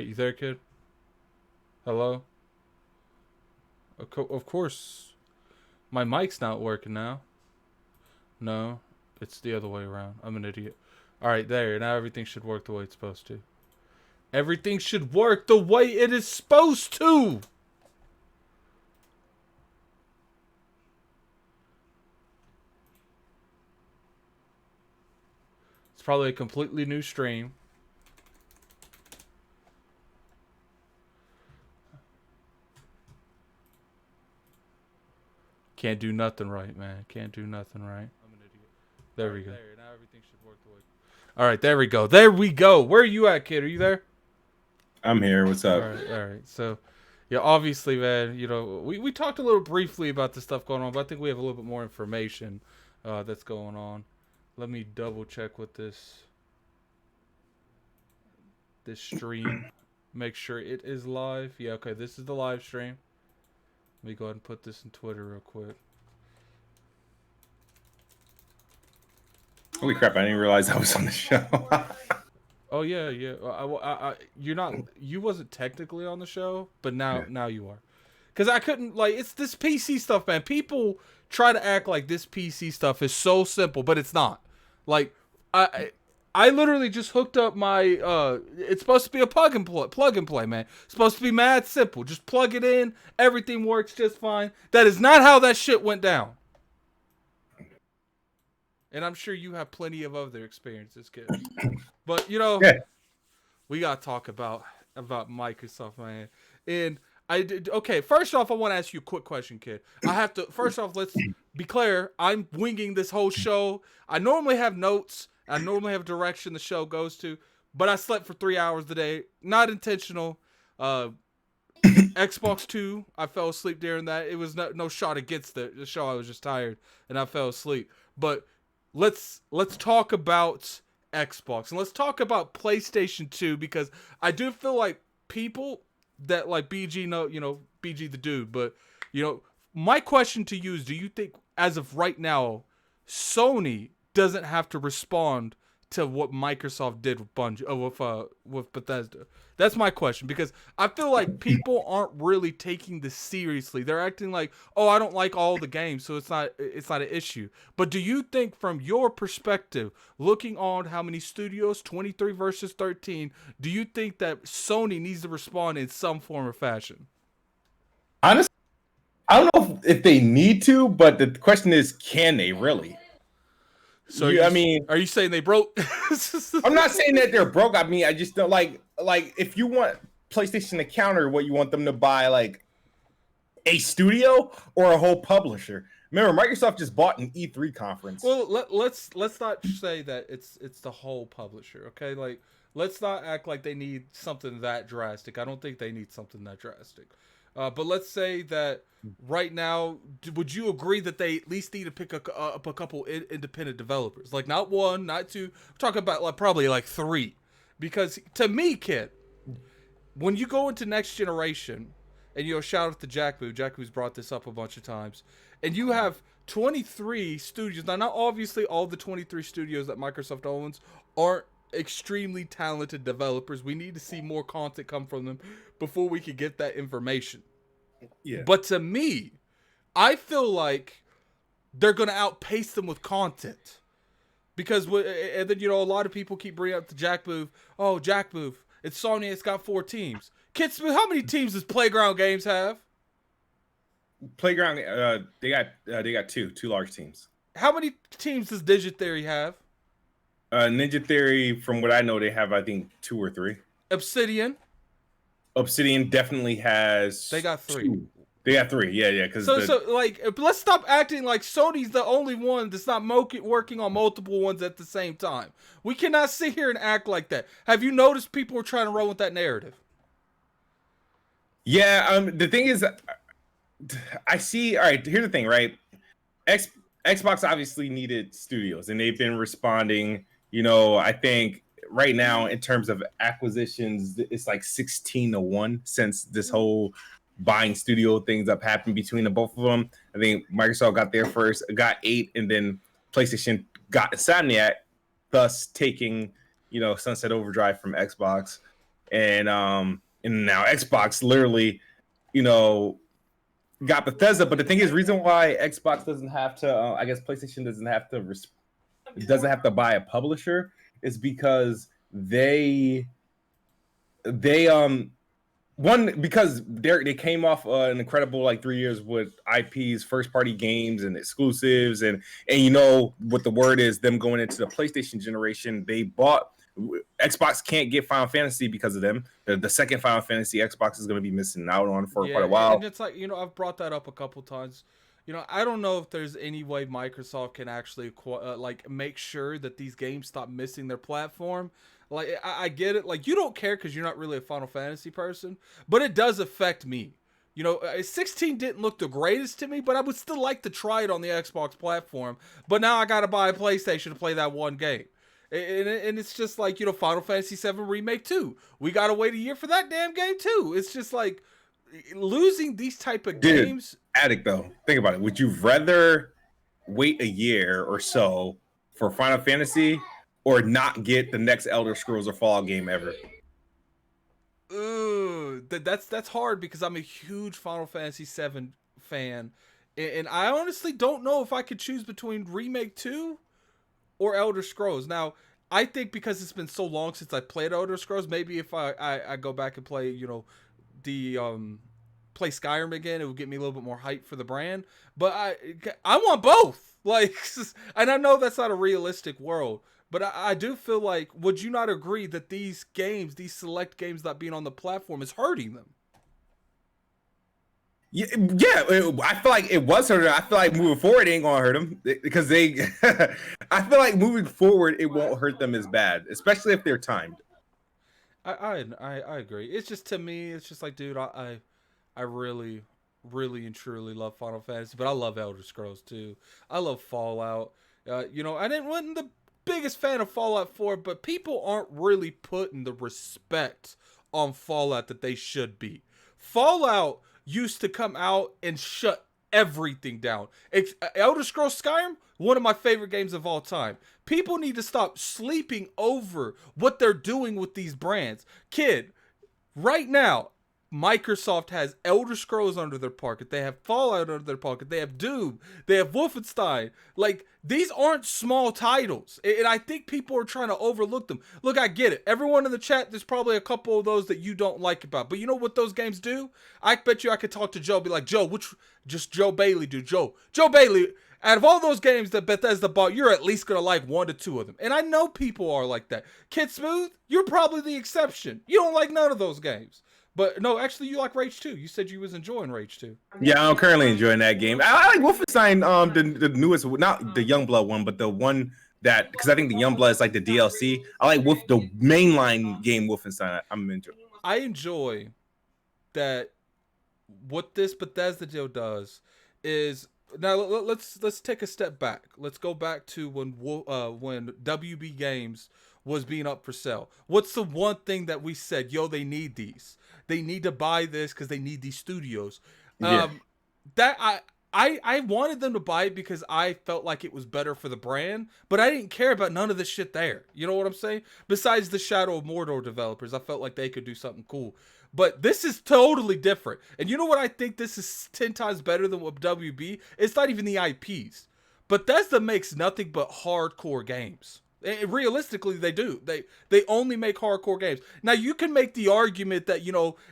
right, you there, kid? Hello? Of course. My mic's not working now. No, it's the other way around. I'm an idiot. Alright, there. Now everything should work the way it's supposed to. Everything should work the way it is supposed to! It's probably a completely new stream. Can't do nothing right, man. Can't do nothing right. I'm an idiot. There we go. There, now everything should work the way. Alright, there we go. There we go. Where are you at, kid? Are you there? I'm here. What's up? Alright. So, yeah, obviously, man, you know, we talked a little briefly about the stuff going on, but I think we have a little bit more information that's going on. Let me double check with this stream. Make sure it is live. Yeah, okay, this is the live stream. Let me go ahead and put this in Twitter real quick. Holy crap! I didn't realize I was on the show. Oh yeah. You're not. You wasn't technically on the show, but now you are. Cause I couldn't it's this PC stuff, man. People try to act like this PC stuff is so simple, but it's not. Like I literally just hooked up my it's supposed to be a plug and play, man. It's supposed to be mad simple. Just plug it in, everything works just fine. That is not how that shit went down. And I'm sure you have plenty of other experiences, kid. But we gotta talk about Microsoft, man. And okay. First off, I want to ask you a quick question, kid. I have to. First off, let's be clear. I'm winging this whole show. I normally have notes. I normally have direction the show goes to, but I slept for 3 hours today. Not intentional. Xbox 2, I fell asleep during that. It was no shot against the show. I was just tired and I fell asleep. But let's talk about Xbox and let's talk about PlayStation 2 because I do feel like people that like BG BG the dude, but my question to you is, do you think as of right now Sony doesn't have to respond to what Microsoft did with with Bethesda? That's my question, because I feel like people aren't really taking this seriously. They're acting like, oh, I don't like all the games, so it's not an issue. But do you think, from your perspective, looking on how many studios, 23 versus 13, do you think that Sony needs to respond in some form or fashion? Honestly, I don't know if they need to, but the question is, can they really? So are you saying they broke? I'm not saying that they're broke. I mean, I just don't like if you want PlayStation to counter what you want them to buy, like a studio or a whole publisher. Remember, Microsoft just bought an E3 conference. Well, let's not say that it's the whole publisher, okay? Like, let's not act like they need something that drastic. I don't think they need something that drastic. But let's say that right now, would you agree that they at least need to pick up a couple independent developers? Like, not one, not two. We're talking about probably like three. Because to me, kid, when you go into next generation, and shout out to Jackboo. Jackboo's brought this up a bunch of times. And you have 23 studios. Now, not obviously all the 23 studios that Microsoft owns aren't extremely talented developers. We need to see more content come from them before we could get that information. Yeah. But to me, I feel like they're going to outpace them with content. Because, and then, a lot of people keep bringing up the Jackboo. Oh, Jackboo, it's Sony, it's got 4 teams. Kids, how many teams does Playground Games have? Playground, they got two large teams. How many teams does Ninja Theory have? Ninja Theory, from what I know, they have, I think, 2 or 3. Obsidian definitely has. They got 3. 2. They got 3. Yeah. Because let's stop acting like Sony's the only one that's not working on multiple ones at the same time. We cannot sit here and act like that. Have you noticed people are trying to run with that narrative? Yeah. The thing is, I see. All right. Here's the thing, right? Xbox obviously needed studios, and they've been responding. I think right now, in terms of acquisitions, it's like 16-1 since this whole buying studio things up happened between the both of them. I think Microsoft got there first, got 8, and then PlayStation got Insomniac, thus taking Sunset Overdrive from Xbox. and now Xbox literally, you know, got Bethesda. But the thing is, reason why Xbox doesn't have to, I guess PlayStation doesn't have to buy a publisher is because they one because they came off an incredible like 3 years with IPs, first party games, and exclusives, and you know what the word is, them going into the PlayStation generation. They bought Xbox can't get Final Fantasy because of them. The second Final Fantasy Xbox is going to be missing out on for quite a while. And it's like, I've brought that up a couple times. I don't know if there's any way Microsoft can actually like make sure that these games stop missing their platform. Like, I get it. Like, you don't care because you're not really a Final Fantasy person, but it does affect me. 16 didn't look the greatest to me, but I would still like to try it on the Xbox platform. But now I got to buy a PlayStation to play that one game. And it's just like, Final Fantasy 7 Remake 2. We got to wait a year for that damn game, too. It's just like losing these type of games. Addict, though. Think about it. Would you rather wait a year or so for Final Fantasy or not get the next Elder Scrolls or Fallout game ever? Ooh, that's hard because I'm a huge Final Fantasy 7 fan, and I honestly don't know if I could choose between Remake 2 or Elder Scrolls. Now, I think because it's been so long since I played Elder Scrolls, maybe if I go back and play, the play Skyrim again, it would get me a little bit more hype for the brand. But I want both. Like, and I know that's not a realistic world, but I do feel like, would you not agree that these select games not being on the platform is hurting them? Yeah, I feel like it was hurting. I feel like moving forward, it ain't gonna hurt them because I feel like moving forward, it won't hurt them as bad, especially if they're timed. I agree. It's just, to me, it's just like, dude, I really, really and truly love Final Fantasy, but I love Elder Scrolls too. I love Fallout. I wasn't the biggest fan of Fallout 4, but people aren't really putting the respect on Fallout that they should be. Fallout used to come out and shut everything down. Elder Scrolls Skyrim, one of my favorite games of all time. People need to stop sleeping over what they're doing with these brands. Kid, right now, Microsoft has Elder Scrolls under their pocket. They have Fallout under their pocket. They have Doom. They have Wolfenstein. Like, these aren't small titles. And I think people are trying to overlook them. Look, I get it. Everyone in the chat, there's probably a couple of those that you don't like about. But you know what those games do? I bet you I could talk to Joe, be like, Joe, just Joe Bailey, dude. Joe Bailey, out of all those games that Bethesda bought, you're at least going to like 1 to 2 of them. And I know people are like that. Kid Smooth, you're probably the exception. You don't like none of those games. But no, actually, you like Rage 2. You said you was enjoying Rage 2. Yeah, I'm currently enjoying that game. I like Wolfenstein, the newest, not the Youngblood one, but the one that, because I think the Youngblood is like the DLC. I like the mainline game Wolfenstein. I'm enjoying. I enjoy that. What this Bethesda deal does is, now let's take a step back. Let's go back to when WB Games was being up for sale. What's the one thing that we said? Yo, they need these. They need to buy this because they need these studios. Yeah. That I wanted them to buy it because I felt like it was better for the brand, but I didn't care about none of this shit there. You know what I'm saying? Besides the Shadow of Mordor developers, I felt like they could do something cool. But this is totally different. And you know what I think this is 10 times better than what WB? It's not even the IPs. Bethesda makes nothing but hardcore games. Realistically, they do. They only make hardcore games. Now, you can make the argument that,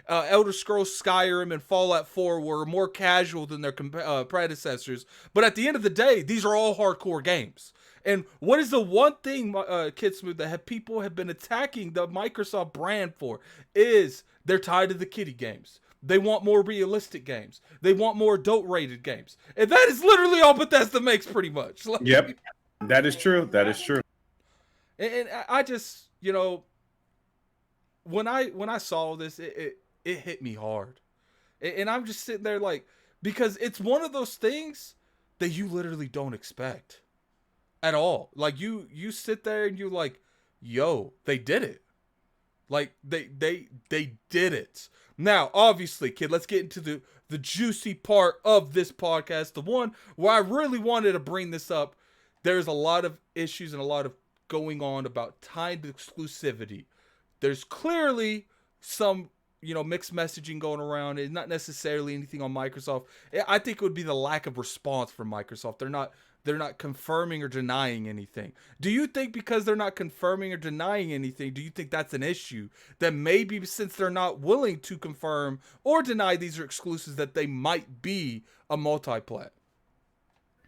Elder Scrolls Skyrim and Fallout 4 were more casual than their predecessors. But at the end of the day, these are all hardcore games. And what is the one thing, Kid Smooth, that people have been attacking the Microsoft brand for is they're tied to the kiddie games. They want more realistic games. They want more adult-rated games. And that is literally all Bethesda makes, pretty much. Yep. That is true. That is true. And I just, when I saw this, it hit me hard. And I'm just sitting there like, because it's one of those things that you literally don't expect at all. Like, you sit there and you're like, yo, they did it. Like, they did it. Now, obviously, kid, let's get into the juicy part of this podcast. The one where I really wanted to bring this up. There's a lot of issues and a lot of going on about timed exclusivity. There's clearly some mixed messaging going around. It's not necessarily anything on Microsoft. I think it would be the lack of response from Microsoft. They're not confirming or denying anything. Do you think because they're not confirming or denying anything, do you think that's an issue? That maybe since they're not willing to confirm or deny these are exclusives, that they might be a multi-plat?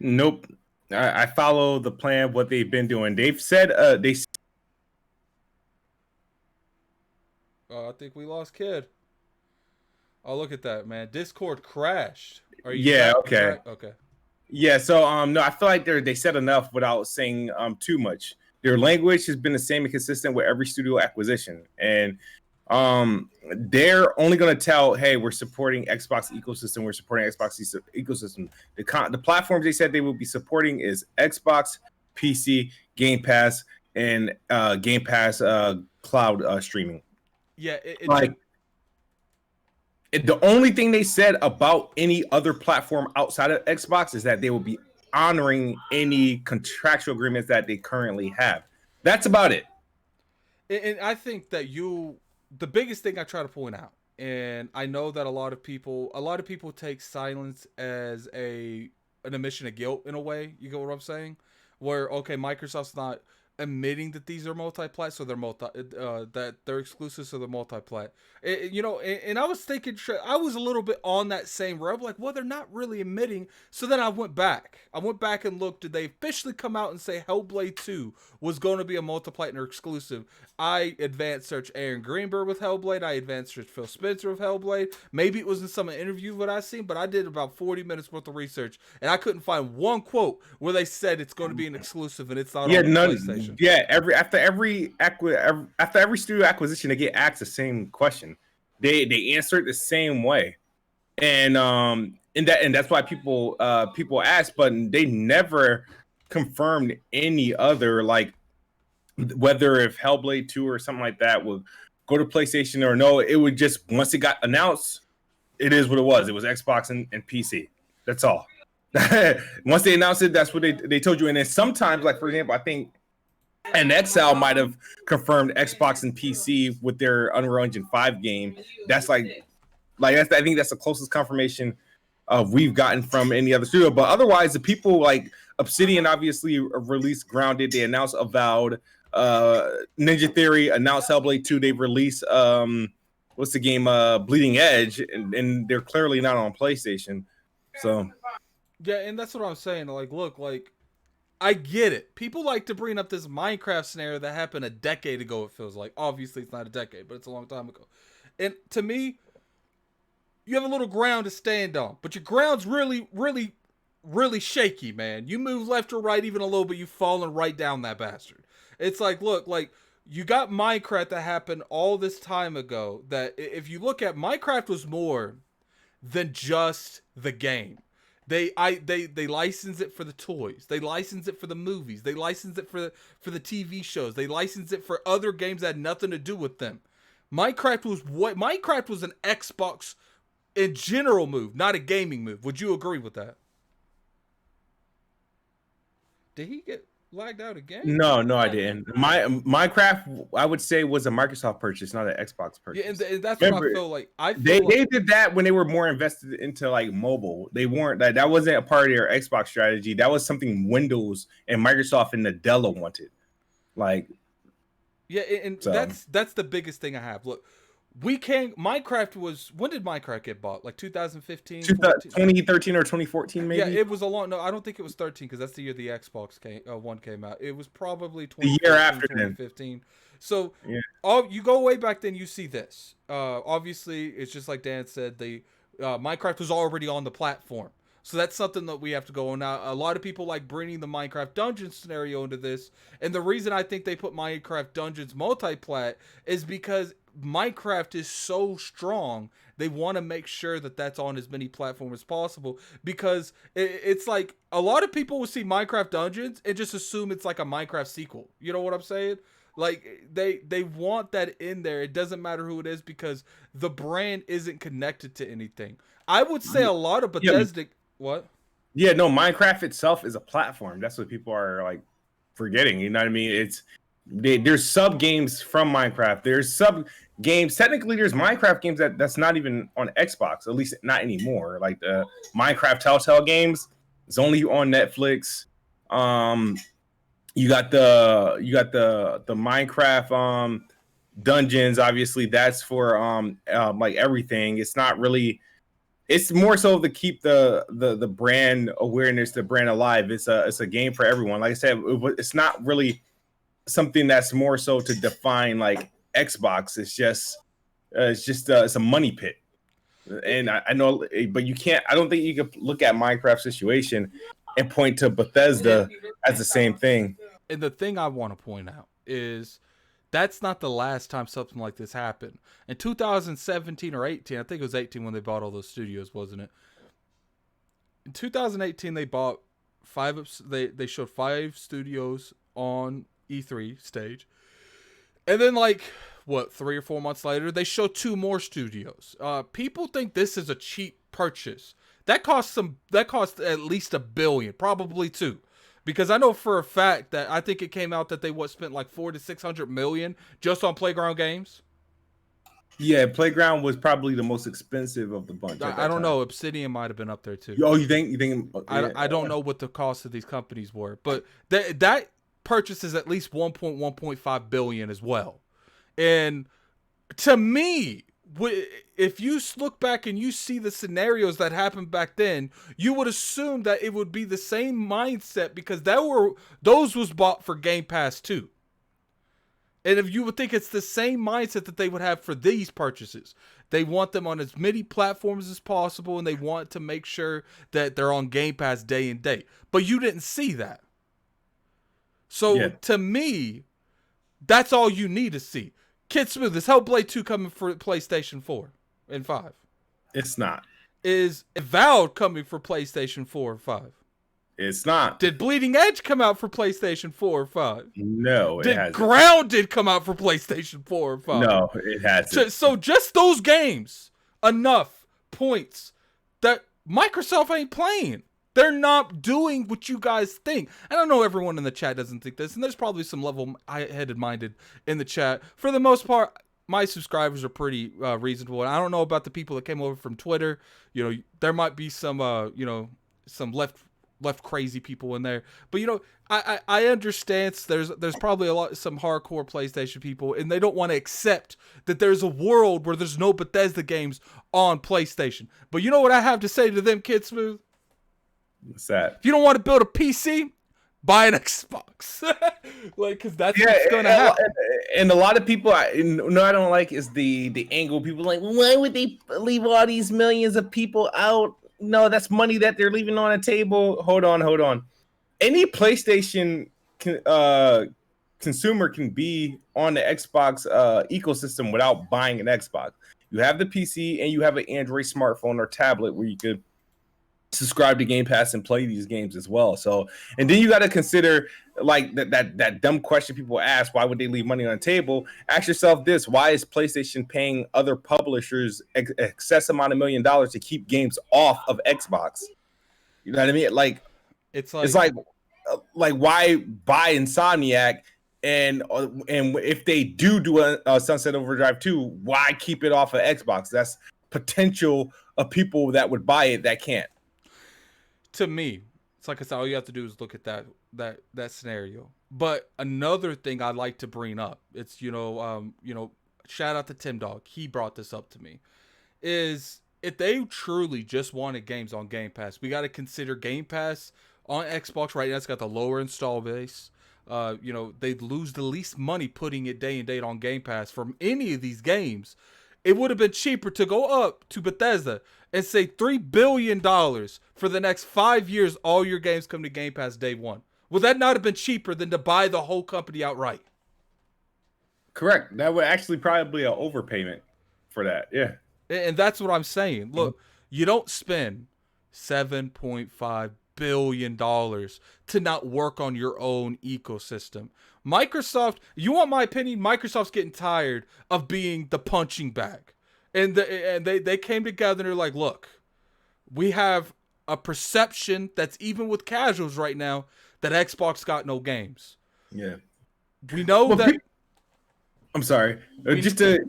Nope. I follow the plan, what they've been doing. They've said I think we lost Kid. Oh, look at that, man. Discord crashed. Are you yeah, back? okay. Okay. Yeah, so no, I feel like they said enough without saying too much. Their language has been the same and consistent with every studio acquisition, and they're only going to tell, hey, we're supporting Xbox ecosystem, we're supporting Xbox ecosystem. The platforms they said they will be supporting is Xbox, PC, Game Pass, and Game Pass cloud streaming. Yeah, The only thing they said about any other platform outside of Xbox is that they will be honoring any contractual agreements that they currently have. That's about it. And I think that the biggest thing I try to point out, and I know that a lot of people take silence as an admission of guilt in a way. You get what I'm saying? Where okay, Microsoft's not admitting that these are multi-plat, so they're that they're exclusive, so they're multi-plat. And I was thinking, I was a little bit on that same road, like, well, they're not really admitting. So then I went back and looked. Did they officially come out and say Hellblade 2 was going to be a multi-plat exclusive? I advanced search Aaron Greenberg with Hellblade. I advanced search Phil Spencer with Hellblade. Maybe it was in some interview that I seen, but I did about 40 minutes worth of research, and I couldn't find one quote where they said it's going to be an exclusive and it's not on PlayStation. Yeah, after every studio acquisition, they get asked the same question. They answer it the same way, and that's why people ask, but they never confirmed any other, like, whether if Hellblade 2 or something like that would go to PlayStation or no. It would just, once it got announced, it is what it was. It was Xbox and PC. That's all. Once they announced it, that's what they told you. And then sometimes, like for example, I think NXL might have confirmed Xbox and PC with their Unreal Engine 5 game. That's I think that's the closest confirmation we've gotten from any other studio. But otherwise, the people like Obsidian obviously released Grounded. They announced Avowed. Ninja Theory announced Hellblade 2. They've released what's the game? Bleeding Edge, and they're clearly not on PlayStation. So yeah, and that's what I'm saying. Like, look, like, I get it. People like to bring up this Minecraft scenario that happened a decade ago, it feels like. Obviously, it's not a decade, but it's a long time ago. And to me, you have a little ground to stand on, but your ground's really, really, really shaky, man. You move left or right even a little bit, you've fallen right down that bastard. It's like, look, like, you got Minecraft that happened all this time ago, that if you look at, Minecraft was more than just the game. They license it for the toys. They license it for the movies. They license it for the TV shows. They license it for other games that had nothing to do with them. Minecraft was an Xbox in general move, not a gaming move. Would you agree with that? Did he get lagged out again? No, I didn't. Minecraft, I would say, was a Microsoft purchase, not an Xbox purchase. Yeah, and that's what I feel like. They did that when they were more invested into like mobile. They weren't that wasn't a part of their Xbox strategy. That was something Windows and Microsoft and Nadella wanted. Like, yeah, and so that's the biggest thing I have. Look, Minecraft was, when did Minecraft get bought? Like 2015? 2013 or 2014 maybe? Yeah, it was no, I don't think it was 13 because that's the year the Xbox One came out. It was probably the year after 2015. So, yeah. You go way back then, you see this. Obviously, it's just like Dan said, the Minecraft was already on the platform. So that's something that we have to go on. Now, a lot of people like bringing the Minecraft Dungeons scenario into this. And the reason I think they put Minecraft Dungeons multi-plat is because Minecraft is so strong. They want to make sure that that's on as many platforms as possible, because it's like a lot of people will see Minecraft Dungeons and just assume it's like a Minecraft sequel. You know what I'm saying? Like, they want that in there. It doesn't matter who it is because the brand isn't connected to anything. I would say a lot of Bethesda... Yeah. What? Yeah, no, Minecraft itself is a platform. That's what people are like forgetting. You know what I mean? There's sub games from Minecraft. There's sub games. Technically, there's Minecraft games that's not even on Xbox. At least not anymore. Like the Minecraft Telltale games, it's only on Netflix. You got the Minecraft dungeons. Obviously, that's for like everything. It's not really. It's more so to keep the brand awareness, the brand alive. It's a game for everyone. Like I said, it's not really something that's more so to define like Xbox. It's a money pit. And I know, but you can't. I don't think you could look at Minecraft's situation and point to Bethesda as the same thing. And the thing I want to point out is that's not the last time something like this happened. In 2017 or 18, I think it was 18 when they bought all those studios, wasn't it? In 2018, they bought they showed 5 studios on E3 stage. And then like, 3 or 4 months later, they showed 2 more studios. People think this is a cheap purchase. That cost at least $1 billion, probably 2. Because I know for a fact that I think it came out that they spent like $400 to $600 million just on Playground Games. Yeah, Playground was probably the most expensive of the bunch. I don't know. Obsidian might have been up there too. Oh, you think? I don't know what the cost of these companies were, but that purchase is at least 1.5 billion as well. And to me, if you look back and you see the scenarios that happened back then, you would assume that it would be the same mindset because those was bought for Game Pass too. And if you would think it's the same mindset that they would have for these purchases. They want them on as many platforms as possible, and they want to make sure that they're on Game Pass day and day. But you didn't see that. So to me, that's all you need to see. Kid Smooth, is Hellblade 2 coming for PlayStation 4 and 5? It's not. Is Avowed coming for PlayStation 4 or 5? It's not. Did Bleeding Edge come out for PlayStation 4 or 5? No, it hasn't. Did Grounded come out for PlayStation 4 or 5? No, it hasn't. So just those games, enough points that Microsoft ain't playing. They're not doing what you guys think. And I know everyone in the chat doesn't think this, and there's probably some level-headed minded in the chat. For the most part, my subscribers are pretty reasonable. And I don't know about the people that came over from Twitter. You know, there might be some, some left crazy people in there. But, I understand there's probably some hardcore PlayStation people, and they don't want to accept that there's a world where there's no Bethesda games on PlayStation. But you know what I have to say to them, Kid Smooth? What's that? If you don't want to build a PC, buy an Xbox. Because that's what's going to happen. And a lot of people, I don't like is the angle. People like, why would they leave all these millions of people out? No, that's money that they're leaving on a table. Hold on. Any PlayStation consumer can be on the Xbox ecosystem without buying an Xbox. You have the PC and you have an Android smartphone or tablet where you could subscribe to Game Pass and play these games as well. So, and then you got to consider like that dumb question people ask, why would they leave money on the table? Ask yourself this: why is PlayStation paying other publishers excess amount of $1 million to keep games off of Xbox? You know what I mean? Like it's like why buy Insomniac? And if they do a Sunset Overdrive 2, why keep it off of Xbox? That's potential of people that would buy it that can't. To me, it's like I said, all you have to do is look at that scenario. But another thing I'd like to bring up, it's shout out to Tim Dog. He brought this up to me. Is if they truly just wanted games on Game Pass, we got to consider Game Pass on Xbox right now. It's got the lower install base. They'd lose the least money putting it day and date on Game Pass from any of these games. It would have been cheaper to go up to Bethesda and say $3 billion for the next 5 years, all your games come to Game Pass day one. Would that not have been cheaper than to buy the whole company outright? Correct. That would actually probably be an overpayment for that. Yeah. And that's what I'm saying. Look, you don't spend $7.5 billion to not work on your own ecosystem. Microsoft, you want my opinion? Microsoft's getting tired of being the punching bag. And they came together and they're like, look, we have a perception that's even with casuals right now that Xbox got no games. Yeah. We know Well, that. I'm sorry. We, Just to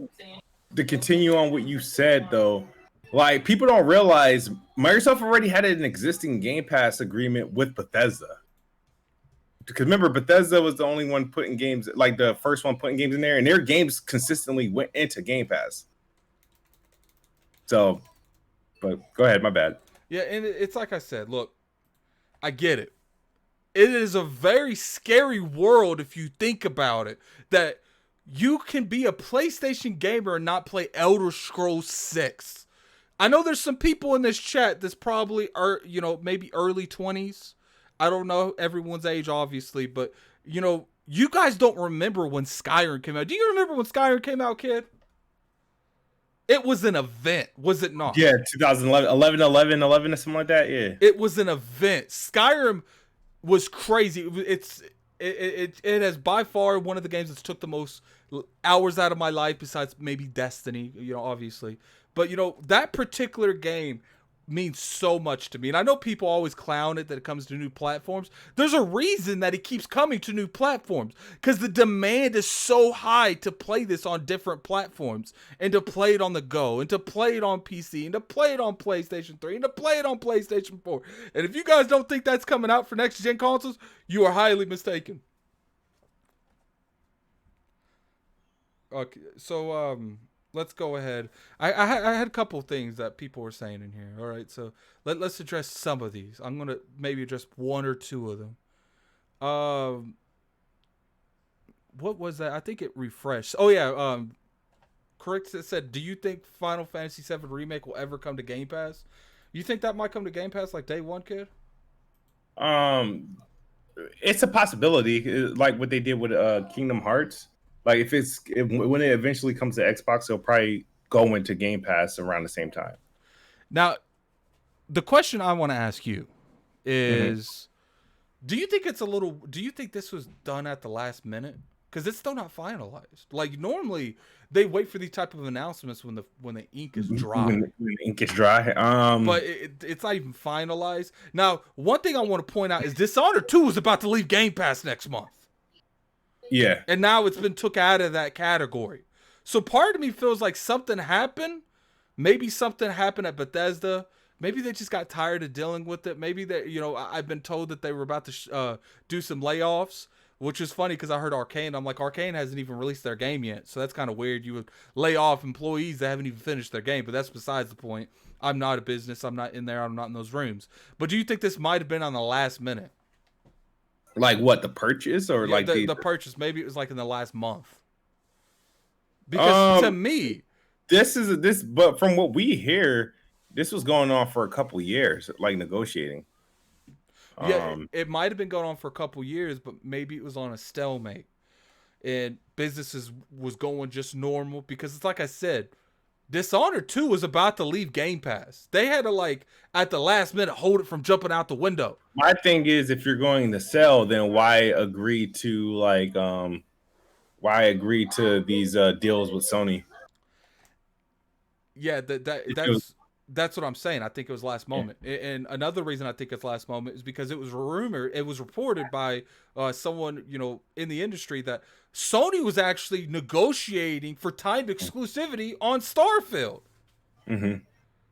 continue on what you said though, like people don't realize Microsoft already had an existing Game Pass agreement with Bethesda. Because remember, Bethesda was the only one putting games, like the first one putting games in there, and their games consistently went into Game Pass. So, but go ahead, my bad. yeah, and it's like I said. Look, I get it. It is a very scary world if you think about it. That you can be a PlayStation gamer and not play Elder Scrolls 6. I know there's some people in this chat that's probably are, maybe early 20s. I don't know everyone's age obviously, but you guys don't remember when Skyrim came out. Do you remember when Skyrim came out, kid? It was an event, was it not? Yeah, 2011, 11 or something like that. Yeah. It was an event. Skyrim was crazy. It has by far one of the games that's took the most hours out of my life, besides maybe Destiny, obviously. But that particular game means so much to me. And I know people always clown it that it comes to new platforms. There's a reason that it keeps coming to new platforms, because the demand is so high to play this on different platforms, and to play it on the go, and to play it on PC, and to play it on PlayStation 3, and to play it on PlayStation 4. And if you guys don't think that's coming out for next gen consoles, you are highly mistaken. Okay, so let's go ahead. I had a couple things that people were saying in here. All right, so let's address some of these. I'm gonna maybe address one or two of them. What was that? I think it refreshed. Oh yeah. Correct. It said, "Do you think Final Fantasy VII Remake will ever come to Game Pass?" You think that might come to Game Pass like day one, kid? It's a possibility, like what they did with Kingdom Hearts. Like when it eventually comes to Xbox, it'll probably go into Game Pass around the same time. Now, the question I want to ask you is, do you think this was done at the last minute? Because it's still not finalized. Like normally they wait for these type of announcements when the ink is dry. When the ink is dry. But it's not even finalized. Now, one thing I want to point out is Dishonored 2 is about to leave Game Pass next month. Yeah. And now it's been took out of that category. So part of me feels like something happened. Maybe something happened at Bethesda. Maybe they just got tired of dealing with it. Maybe that, I've been told that they were about to do some layoffs, which is funny because I heard Arcane. I'm like, Arcane hasn't even released their game yet. So that's kind of weird. You would lay off employees that haven't even finished their game. But that's besides the point. I'm not a business. I'm not in there. I'm not in those rooms. But do you think this might have been on the last minute? Like what, the purchase or like the purchase? Maybe it was like in the last month. Because to me, but from what we hear, this was going on for a couple years, like negotiating. Yeah, it might have been going on for a couple years, but maybe it was on a stalemate, and businesses was going just normal. Because it's like I said, Dishonored 2 was about to leave Game Pass. They had to at the last minute hold it from jumping out the window. My thing is, if you're going to sell, then why agree to these deals with Sony? Yeah, that's what I'm saying. I think it was last moment. Yeah. And another reason I think it's last moment is because it was reported by someone, in the industry, that Sony was actually negotiating for timed exclusivity on Starfield. Mm-hmm.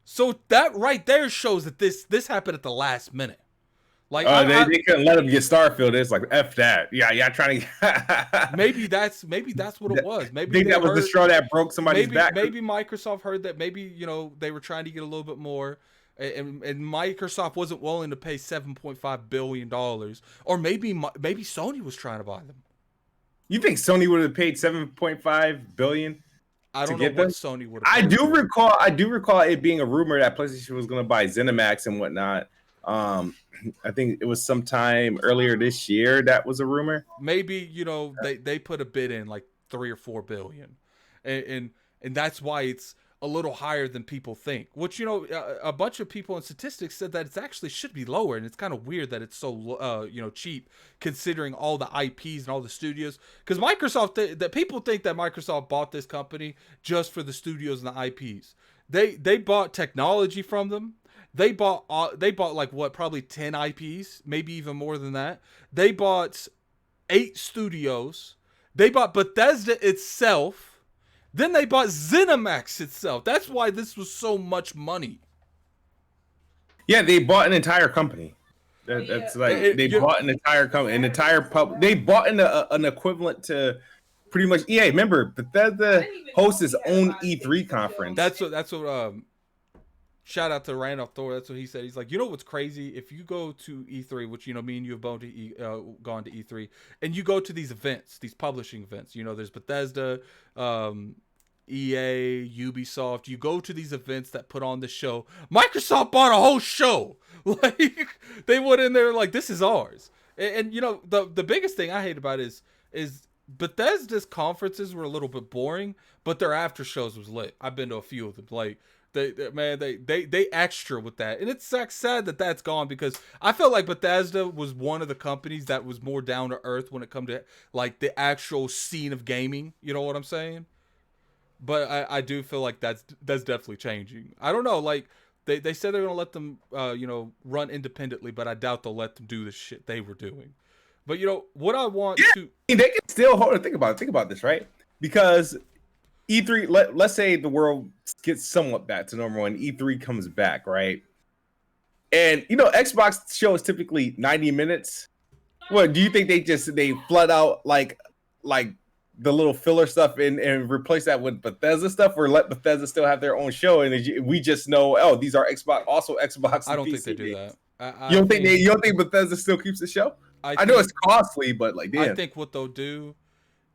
So that right there shows that this happened at the last minute. Like they couldn't let him get Starfield. It's like F that. Yeah, trying to. maybe that's what it was. Maybe I think that was the straw that broke somebody's back. Maybe Microsoft heard that. Maybe they were trying to get a little bit more, and Microsoft wasn't willing to pay $7.5 billion, or maybe Sony was trying to buy them. You think Sony would have paid $7.5 billion? I don't know what Sony would have. I do recall it being a rumor that PlayStation was going to buy ZeniMax and whatnot. I think it was sometime earlier this year that was a rumor. Maybe they put a bid in like 3 or 4 billion, and that's why it's a little higher than people think. Which a bunch of people in statistics said that it actually should be lower, and it's kind of weird that it's so cheap considering all the IPs and all the studios. Because Microsoft, that people think that Microsoft bought this company just for the studios and the IPs. They bought technology from them. They bought like what, probably 10 IPs, maybe even more than that. They bought 8 studios. They bought Bethesda itself. Then they bought ZeniMax itself. That's why this was so much money. Yeah, they bought an entire company. That's like they bought an entire company, an entire pub. They bought an equivalent to pretty much EA. Remember, Bethesda hosts its own E3 conference. That's what. Shout out to Randolph Thor. That's what he said. He's like, you know what's crazy? If you go to E3, which me and you have gone to E3, and you go to these events, these publishing events. There's Bethesda, EA, Ubisoft. You go to these events that put on the show. Microsoft bought a whole show. Like they went in there like, this is ours. And the biggest thing I hate about it is Bethesda's conferences were a little bit boring, but their after shows was lit. I've been to a few of them. Like they extra with that, and it's sad that that's gone, because I felt like Bethesda was one of the companies that was more down to earth when it come to like the actual scene of gaming. You know what I'm saying? But I do feel like that's definitely changing. I don't know. Like they said they're gonna let them run independently, but I doubt they'll let them do the shit they were doing. But what I want to, they can still hold. Think about this, right? Because E3, let's say the world gets somewhat back to normal and E3 comes back, right? And Xbox show is typically 90 minutes. What do you think they flood out like the little filler stuff and replace that with Bethesda stuff, or let Bethesda still have their own show and we just know, oh, these are Xbox. I don't think PC they do games. that. You don't think Bethesda still keeps the show? I know it's costly, but like, damn. I think what they'll do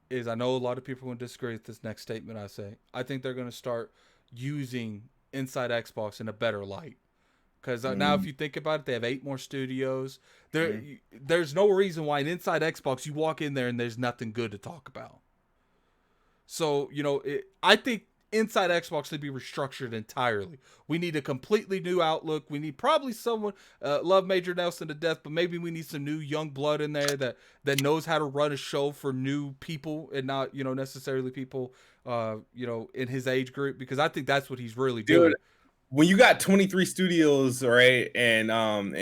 is, I know a lot of people will disagree with this next statement I say. I think they're going to start using Inside Xbox in a better light. Because now if you think about it, they have 8 more studios. There's no reason why in Inside Xbox you walk in there and there's nothing good to talk about. So, I think Inside Xbox should be restructured entirely. We need a completely new outlook. We need probably someone, love Major Nelson to death, but maybe we need some new young blood in there that knows how to run a show for new people and not, necessarily people, in his age group, because I think that's what he's really doing. When you got 23 studios, right, and no,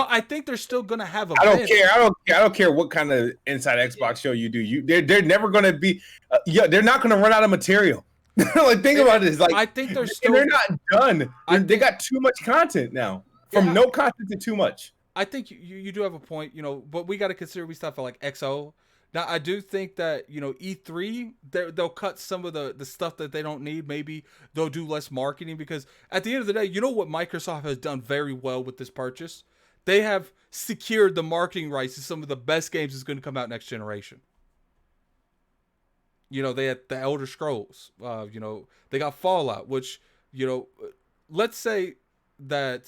I think they're still gonna have events. I don't care what kind of Inside Xbox show you do. They're never gonna be. They're not gonna run out of material. Like, think about this. Like, I think they're not done. They got too much content now. From no content to too much. I think you do have a point. But we got to consider we stuff like XO. Now, I do think that, E3, they'll cut some of the stuff that they don't need. Maybe they'll do less marketing, because at the end of the day, what Microsoft has done very well with this purchase? They have secured the marketing rights to some of the best games that's going to come out next generation. They had the Elder Scrolls. They got Fallout, which, let's say that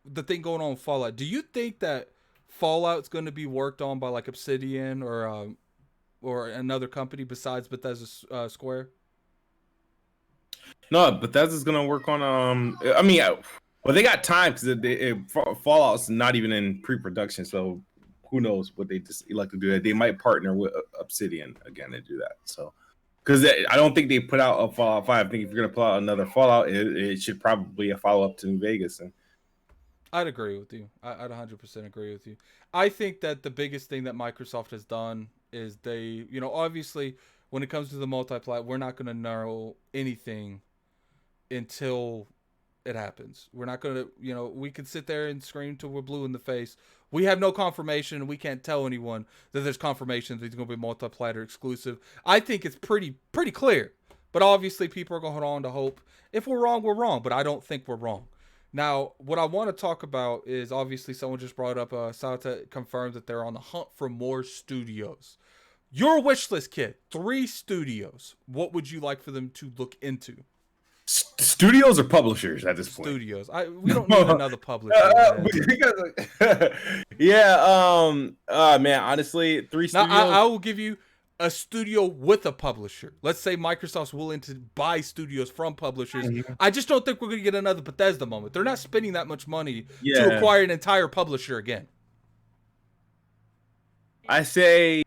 the thing going on with Fallout. Do you think that Fallout's going to be worked on by like Obsidian or another company besides Bethesda Square? No, Bethesda's going to work on well, they got time, because Fallout's not even in pre-production, so who knows what they just like to do. That they might partner with Obsidian again to do that. So, because I don't think they put out a Fallout 5. I think if you're going to put out another Fallout, it should probably be a follow-up to New Vegas. And I'd agree with you. I'd 100% agree with you. I think that the biggest thing that Microsoft has done is they, obviously when it comes to the multiplayer, we're not going to know anything until it happens. We're not going to, we can sit there and scream till we're blue in the face. We have no confirmation, and we can't tell anyone that there's confirmation that it's going to be multiplayer exclusive. I think it's pretty clear. But obviously people are going to hold on to hope. If we're wrong, we're wrong, but I don't think we're wrong. Now, what I want to talk about is, obviously someone just brought up, Salta confirmed that they're on the hunt for more studios. Your wish list, kid, 3 studios. What would you like for them to look into? Studios or publishers at this point? Studios. We don't need another publisher. Man, honestly, 3 studios. Now, I will give you a studio with a publisher. Let's say Microsoft's willing to buy studios from publishers. Mm-hmm. I just don't think we're going to get another Bethesda moment. They're not spending that much money to acquire an entire publisher again. I say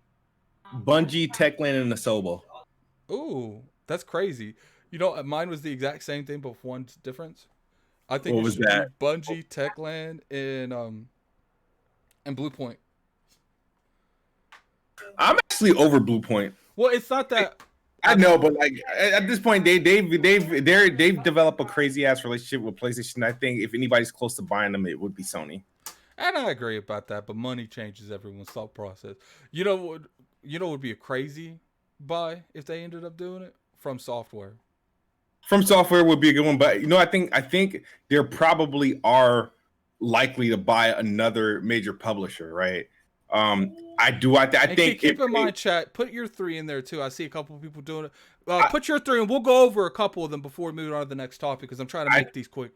Bungie, Techland, and Asobo. Ooh, that's crazy. Mine was the exact same thing, but with one difference. I think what was that? Bungie, Techland, and Blue Point. I'm actually over Blue Point. Well, it's not that. I know, but like at this point, they've developed a crazy ass relationship with PlayStation. I think if anybody's close to buying them, it would be Sony. And I agree about that, but money changes everyone's thought process. You know what? You know what would be a crazy buy if they ended up doing it? From Software. From Software would be a good one, but I think there probably are likely to buy another major publisher, right? I think keep in mind, chat. Put your 3 in there too. I see a couple of people doing it. Put your 3, and we'll go over a couple of them before we move on to the next topic because I'm trying to make these quick.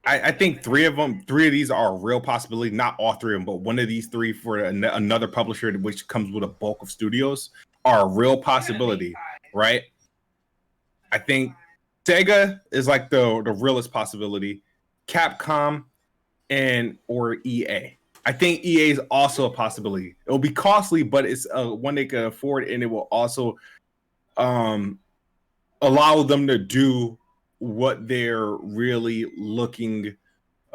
I think 3 of these are a real possibility. Not all 3 of them, but one of these 3 for another publisher, which comes with a bulk of studios, are a real possibility, right? I think Sega is like the realest possibility. Capcom or EA. I think EA is also a possibility. It will be costly, but it's one they can afford, and it will also allow them to do what they're really looking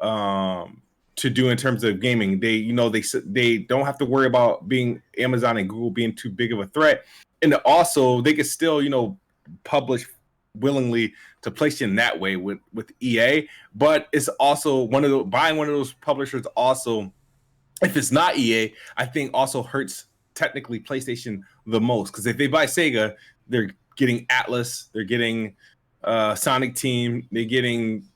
to do in terms of gaming. They don't have to worry about being Amazon and Google being too big of a threat, and also they can still publish willingly to PlayStation that way with EA. But it's also buying one of those publishers also, if it's not EA, I think also hurts technically PlayStation the most, because if they buy Sega, they're getting Atlas, they're getting Sonic Team, they're getting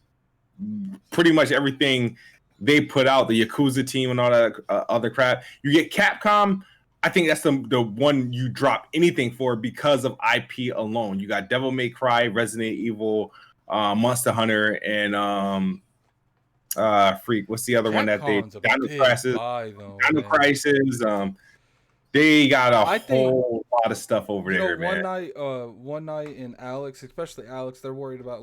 pretty much everything they put out, the Yakuza team and all that other crap. You get Capcom. I think that's the one you drop anything for because of IP alone. You got Devil May Cry, Resident Evil, Monster Hunter, and Freak. What's the other one that they? Dino Crisis. They got a whole lot of stuff over there, man. One night in Alex, especially Alex, they're worried about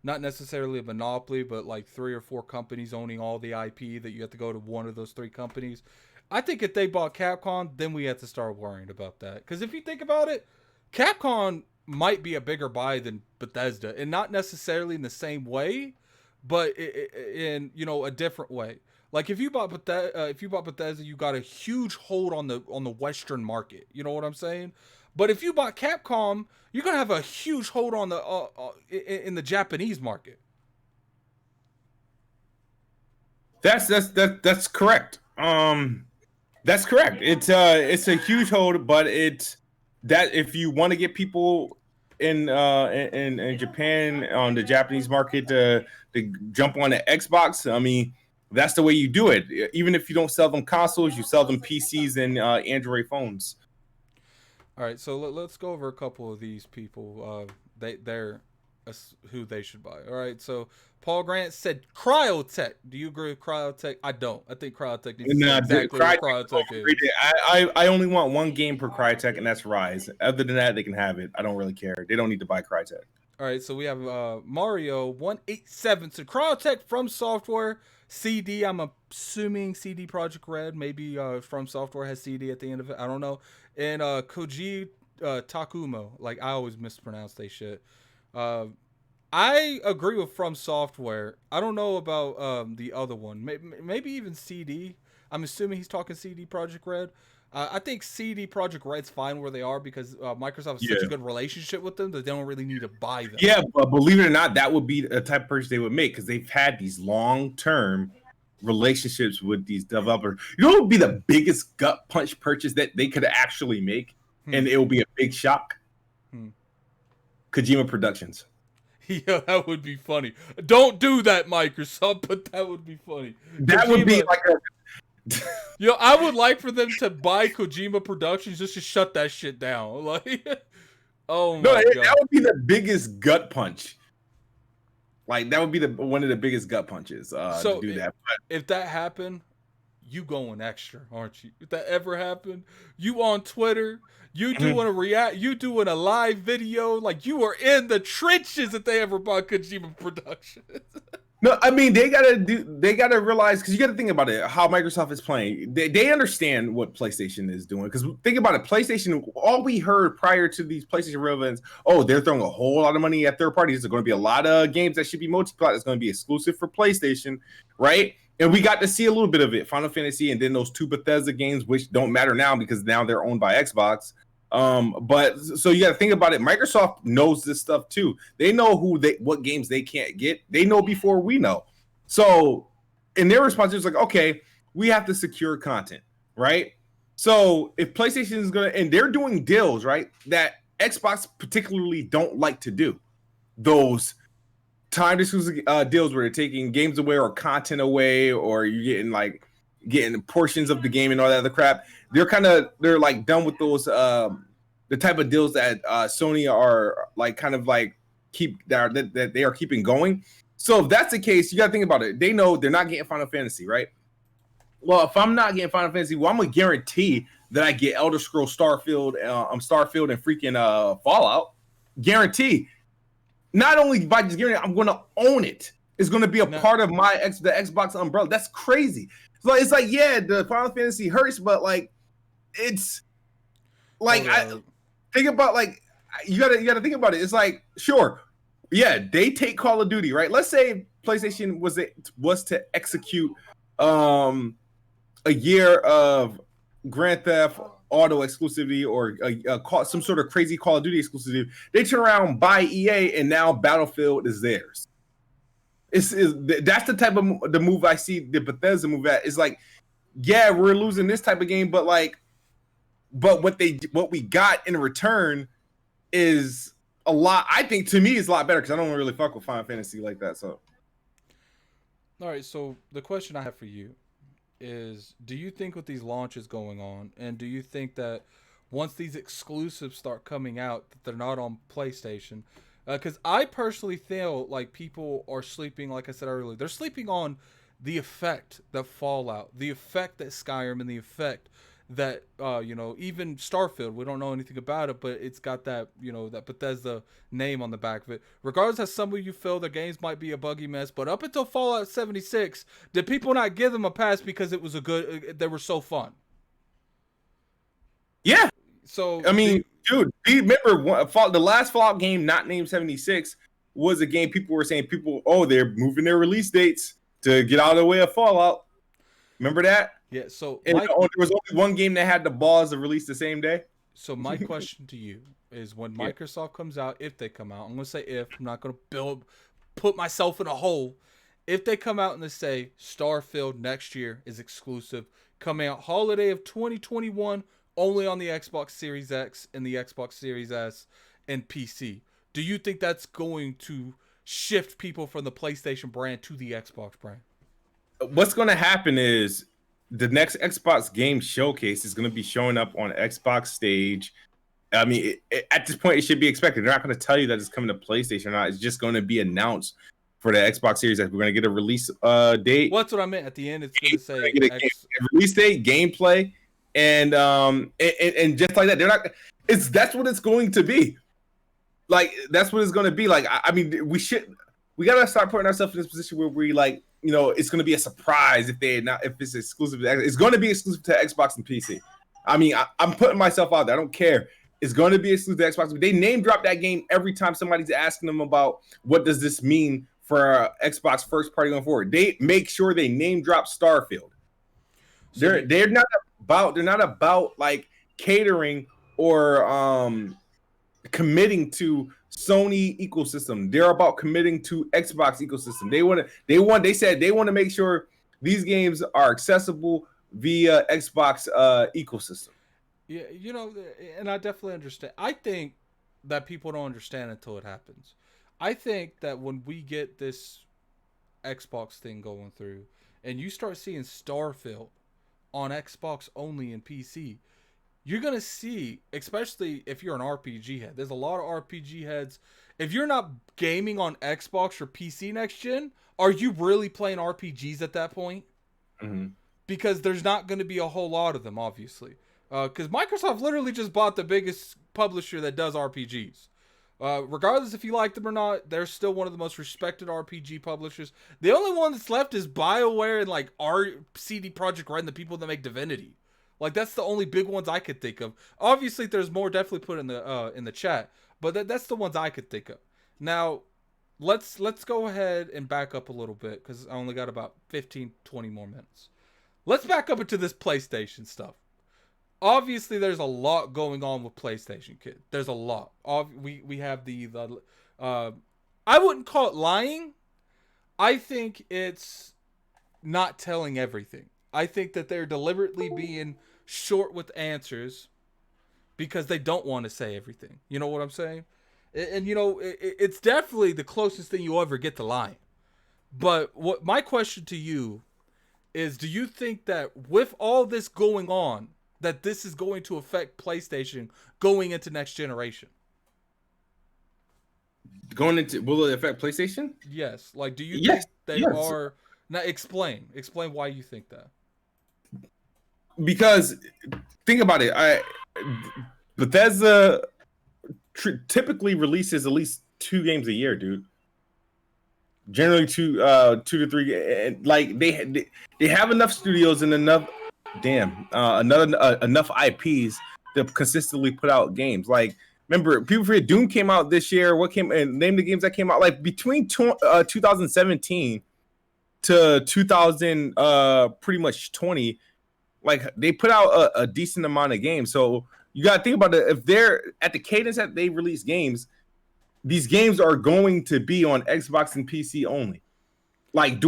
not necessarily a monopoly, but like 3 or 4 companies owning all the IP that you have to go to one of those 3 companies. I think if they bought Capcom, then we have to start worrying about that. Because if you think about it, Capcom might be a bigger buy than Bethesda, and not necessarily in the same way, but in a different way. Like if you bought Bethesda, you got a huge hold on the Western market. You know what I'm saying? But if you bought Capcom, you're gonna have a huge hold on the in the Japanese market. That's correct. That's correct. It's a huge hold, but if you want to get people in Japan on the Japanese market to jump on the Xbox, I mean, that's the way you do it. Even if you don't sell them consoles, you sell them PCs and Android phones. All right, so let's go over a couple of these people. They're who they should buy. All right, so Paul Grant said Cryotech. Do you agree with Cryotech? I don't. I think Cryotech needs to say exactly what Cryotech is. I only want one game per Cryotech, and that's Rise. Other than that, they can have it. I don't really care. They don't need to buy Cryotech. All right, so we have Mario 187. So Cryotech from Software. CD, I'm assuming CD Projekt Red. Maybe From Software has CD at the end of it. I don't know. And Koji Takumo. Like, I always mispronounce they shit. I agree with From Software. I don't know about the other one. Maybe even CD. I'm assuming he's talking CD Projekt Red. I think CD Projekt Red's fine where they are because Microsoft has such a good relationship with them that they don't really need to buy them. Yeah, but believe it or not, that would be the type of purchase they would make because they've had these long-term relationships with these developers. You know what would be the biggest gut punch purchase that they could actually make? And it will be a big shock? Kojima Productions. Yeah, that would be funny. Don't do that, Microsoft, but that would be funny. That would be like a... I would like for them to buy Kojima Productions just to shut that shit down. Like, oh my god, that would be the biggest gut punch. Like that would be one of the biggest gut punches to do that. But if that happened, you going extra, aren't you? If that ever happened, you on Twitter, you doing you doing a live video, like you were in the trenches if they ever bought Kojima Productions. No, I mean they gotta realize, because you gotta think about it, how Microsoft is playing. They understand what PlayStation is doing. Because think about it, PlayStation, all we heard prior to these PlayStation Real events, they're throwing a whole lot of money at third parties. There's going to be a lot of games that should be multi-plat. It's going to be exclusive for PlayStation, right? And we got to see a little bit of it, Final Fantasy, and then those 2 Bethesda games, which don't matter now because now they're owned by Xbox. But so you got to think about it. Microsoft knows this stuff too. They know what games they can't get. They know before we know. So, and their response is like, okay, we have to secure content, right? So if PlayStation is gonna, and they're doing deals, right, that Xbox particularly don't like to do, those time exclusive deals where they're taking games away or content away, or you're getting portions of the game and all that other crap. They're like done with those the type of deals that Sony are like kind of like that they are keeping going. So if that's the case, you got to think about it. They know they're not getting Final Fantasy, right? Well, if I'm not getting Final Fantasy, well, I'm gonna guarantee that I get Elder Scrolls Starfield, Starfield and freaking Fallout. Guarantee. Not only by just guaranteeing, I'm going to own it. It's going to be a part of the Xbox umbrella. That's crazy. So it's like, yeah, the Final Fantasy hurts, but like, it's like think about like you gotta think about it. It's like, sure, yeah, they take Call of Duty, right? Let's say PlayStation was to execute a year of Grand Theft Auto exclusivity or some sort of crazy Call of Duty exclusivity. They turn around, buy EA, and now Battlefield is theirs. That's the type of the move I see the Bethesda move at. Is like, yeah, we're losing this type of game, but what we got in return is a lot. I think to me is a lot better because I don't really fuck with Final Fantasy like that. So, all right. So the question I have for you is, do you think with these launches going on, and do you think that once these exclusives start coming out that they're not on PlayStation? Because I personally feel like people are sleeping, like I said earlier, they're sleeping on the effect that Fallout, the effect that Skyrim, and the effect that even Starfield. We don't know anything about it, but it's got that that Bethesda name on the back of it. Regardless how some of you feel their games might be a buggy mess, but up until Fallout 76, did people not give them a pass because it was they were so fun? Yeah. So I mean, dude, remember the last Fallout game not named 76 was a game people were saying they're moving their release dates to get out of the way of Fallout. Remember that? Yeah, so there was only one game that had the balls to release the same day. So my question to you is, when Microsoft comes out, if they come out, I'm going to say if, I'm not going to put myself in a hole. If they come out and they say Starfield next year is exclusive, coming out holiday of 2021, only on the Xbox Series X and the Xbox Series S and PC, do you think that's going to shift people from the PlayStation brand to the Xbox brand? What's going to happen is the next Xbox game showcase is going to be showing up on Xbox stage. I mean, at this point, it should be expected. They're not going to tell you that it's coming to PlayStation or not. It's just going to be announced for the Xbox Series X. We're going to get a release date. Well, that's what I meant. At the end, it's going to say a release date, gameplay, and just like that. They're not. That's what it's going to be. Like, that's what it's going to be. Like, I mean, we got to start putting ourselves in this position where we like, it's going to be a surprise if it's exclusive to Xbox. It's going to be exclusive to Xbox and PC. I mean, I'm putting myself out there. I don't care. It's going to be exclusive to Xbox. They name drop that game every time somebody's asking them about what does this mean for Xbox first party going forward. They make sure they name drop Starfield. So they're not about like catering or committing to Sony ecosystem. They're about committing to Xbox ecosystem. They said they want to make sure these games are accessible via Xbox ecosystem. Yeah, and I definitely understand. I think that people don't understand until it happens. I think that when we get this Xbox thing going through and you start seeing Starfield on Xbox only and PC, you're going to see, especially if you're an RPG head, there's a lot of RPG heads. If you're not gaming on Xbox or PC next gen, are you really playing RPGs at that point? Mm-hmm. Because there's not going to be a whole lot of them, obviously. Because Microsoft literally just bought the biggest publisher that does RPGs. Regardless if you like them or not, they're still one of the most respected RPG publishers. The only one that's left is BioWare and like CD Projekt Red and the people that make Divinity. Like, that's the only big ones I could think of. Obviously, there's more definitely put in the chat, but that's the ones I could think of. Now, let's go ahead and back up a little bit because I only got about 15, 20 more minutes. Let's back up into this PlayStation stuff. Obviously, there's a lot going on with PlayStation, kid. There's a lot. We have the I wouldn't call it lying. I think it's not telling everything. I think that they're deliberately being short with answers because they don't want to say everything. You know what I'm saying? And you know, it's definitely the closest thing you'll ever get to lying. But what my question to you is, do you think that with all this going on, that this is going to affect PlayStation going into next generation? Going into, will it affect PlayStation? Yes. Like, do you Yes, think they yes. are? Now, explain why you think that. Because think about it, Bethesda typically releases at least 2 games a year, dude. Generally, 2 to 3, and like they have enough studios and enough enough IPs to consistently put out games. Like, remember, people forget Doom came out this year. What came and name the games that came out like between 2017 to 2000, pretty much 20. Like, they put out a decent amount of games. So you got to think about it. If they're at the cadence that they release games, these games are going to be on Xbox and PC only. Like,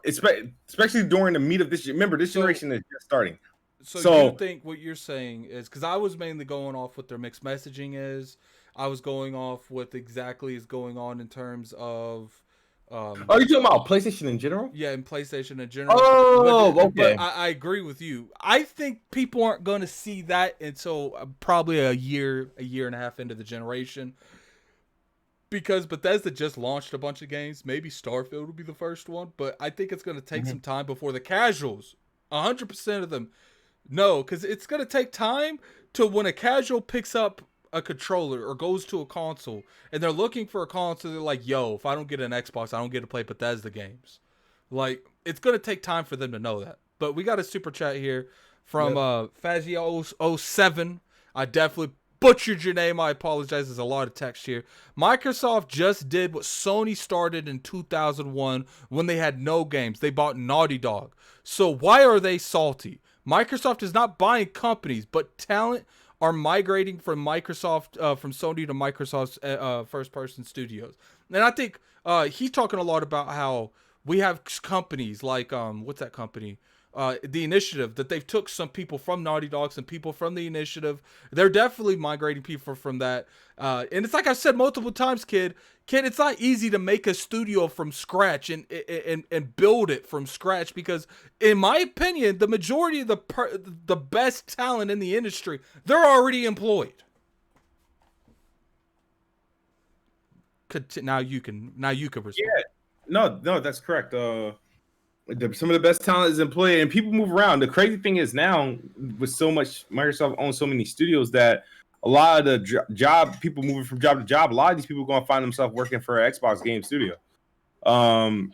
especially during the meat of this year. Remember, this generation is just starting. So you So, think what you're saying is, because I was mainly going off what their mixed messaging is. I was going off what exactly is going on in terms of, are you talking about PlayStation in general? yeah, in PlayStation in general. Oh, But okay. I agree with you. I think people aren't going to see that until probably a year and a half into the generation. Because Bethesda just launched a bunch of games. Maybe Starfield will be the first one, but I think it's going to take some time before the casuals, 100% of them, know. Because it's going to take time to when a casual picks up a controller or goes to a console and they're looking for a console, they're like, yo, if I don't get an Xbox, I don't get to play Bethesda games. Like, it's going to take time for them to know that. But we got a super chat here from Yep. Fazio07. I definitely butchered your name. I apologize. There's a lot of text here. Microsoft just did what Sony started in 2001 when they had no games. They bought Naughty Dog. So why are they salty? Microsoft is not buying companies, but talent are migrating from from Sony to Microsoft's first-person studios. And I think he's talking a lot about how we have companies like what's that company? The Initiative, that they've took some people from Naughty Dog, some people from the Initiative. They're definitely migrating people from that. And it's like I've said multiple times, kid, it's not easy to make a studio from scratch and build it from scratch because, in my opinion, the majority of the best talent in the industry, they're already employed. Now you can respond. Yeah. No, that's correct. Some of the best talent is employed, and people move around. The crazy thing is now, with so much, Microsoft owns so many studios that a lot of the job people moving from job to job. A lot of these people are going to find themselves working for an Xbox game studio, um,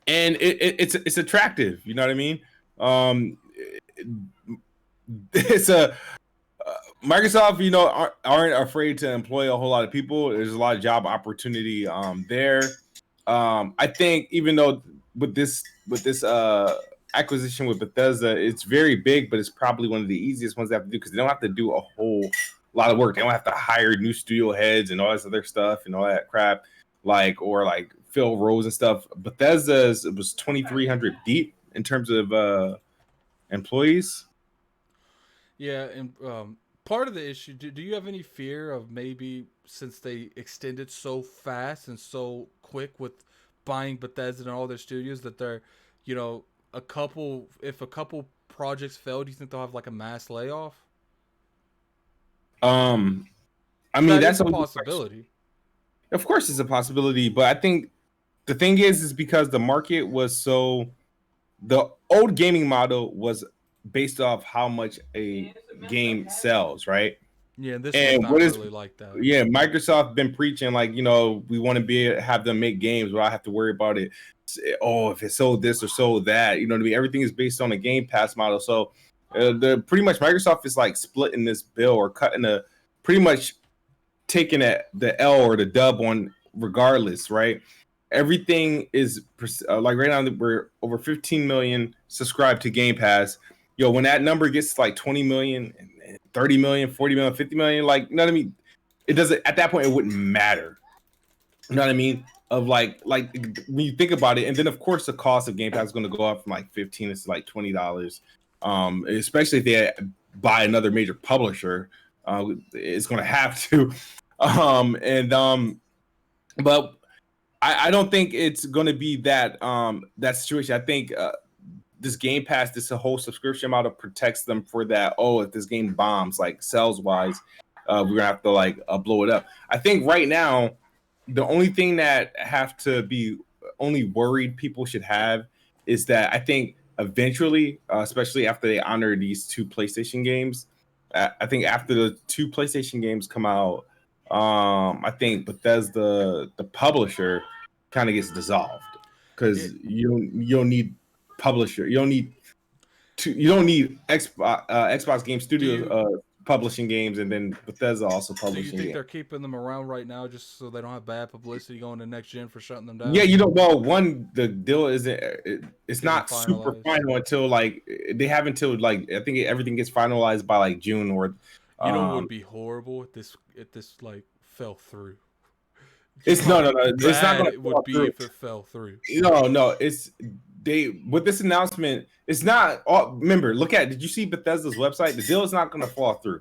and it's attractive. You know what I mean? It's a Microsoft, aren't afraid to employ a whole lot of people. There's a lot of job opportunity there. I think even though with this acquisition with Bethesda, it's very big, but it's probably one of the easiest ones they have to do because they don't have to do a whole lot of work. They don't have to hire new studio heads and all this other stuff and all that crap, or fill roles and stuff. Bethesda was 2,300 deep in terms of employees. Yeah, and part of the issue, do you have any fear of maybe since they extended so fast and so quick with buying Bethesda and all their studios that they're, you know, if a couple projects fail, do you think they'll have like a mass layoff? Um, I mean, That that's is a always a question. possibility. Of course, it's a possibility, but I think the thing is because the market was the old gaming model was based off how much a game sells, right? Yeah, this one's And not what is really like that. yeah, Microsoft been preaching like, we want to have them make games where I have to worry about it. Oh, if it sold this or sold that, you know what I mean? Everything is based on a Game Pass model. So the pretty much Microsoft is like splitting this bill or cutting pretty much taking the L or the dub on regardless, right? Everything is like right now we're over 15 million subscribed to Game Pass. Yo, when that number gets to like 20 million, 30 million, 40 million, 50 million, like, you know what I mean? It doesn't, at that point, it wouldn't matter. You know what I mean? Of like when you think about it, and then of course the cost of Game Pass is going to go up from like 15 to like $20. Especially if they buy another major publisher, it's going to have to. But I don't think it's going to be that that situation. I think this Game Pass, this whole subscription model protects them for that. Oh, if this game bombs, like sales wise, we're gonna have to like blow it up. I think right now, the only thing that have to be only worried people should have is that I think eventually, especially after they honor these 2 PlayStation games, I think after the 2 PlayStation games come out, I think Bethesda, the publisher, kind of gets dissolved because you don't need publisher, you don't need Xbox Game Studios publishing games, and then Bethesda also publishing. Do you think they're keeping them around right now just so they don't have bad publicity going to next gen for shutting them down? Yeah, you don't know. One, the deal isn't. It's not super final until like they have until like I think everything gets finalized by like June or. You know what would be horrible if this like fell through. It's no. It's not gonna. It would be if it fell through. No. It's they with this announcement. It's not. Remember, look at. Did you see Bethesda's website? The deal is not going to fall through.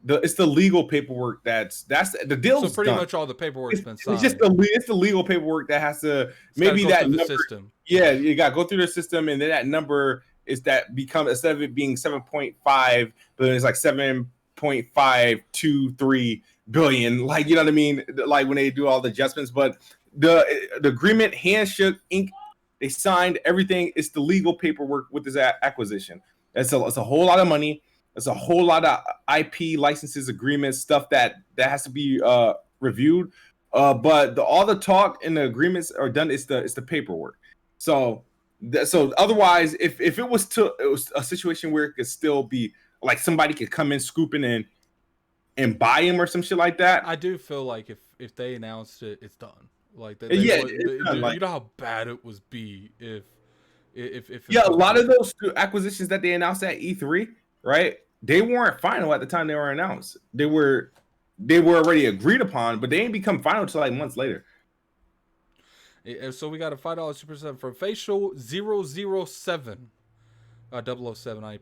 It's the legal paperwork that's the deal. So pretty much all the paperwork's been signed. It's the legal paperwork that has to maybe that number, the system. Yeah, you got to go through the system, and then that number is that become instead of it being 7.5 billion, it's like 7.523 billion. Like, you know what I mean? Like when they do all the adjustments, but the agreement, handshake, ink. They signed everything. It's the legal paperwork with this acquisition. It's a whole lot of money. It's a whole lot of IP licenses, agreements, stuff that has to be reviewed. But all the talk and the agreements are done. It's the paperwork. So otherwise, if it was a situation where it could still be like somebody could come in scooping in and buy him or some shit like that. I do feel like if they announced it, it's done. Like that, you know how bad it would be if a lot of those acquisitions that they announced at E3, right? They weren't final at the time they were announced. They were already agreed upon, but they ain't become final until like months later. So we got a $5 super set from Facial 007, 007. I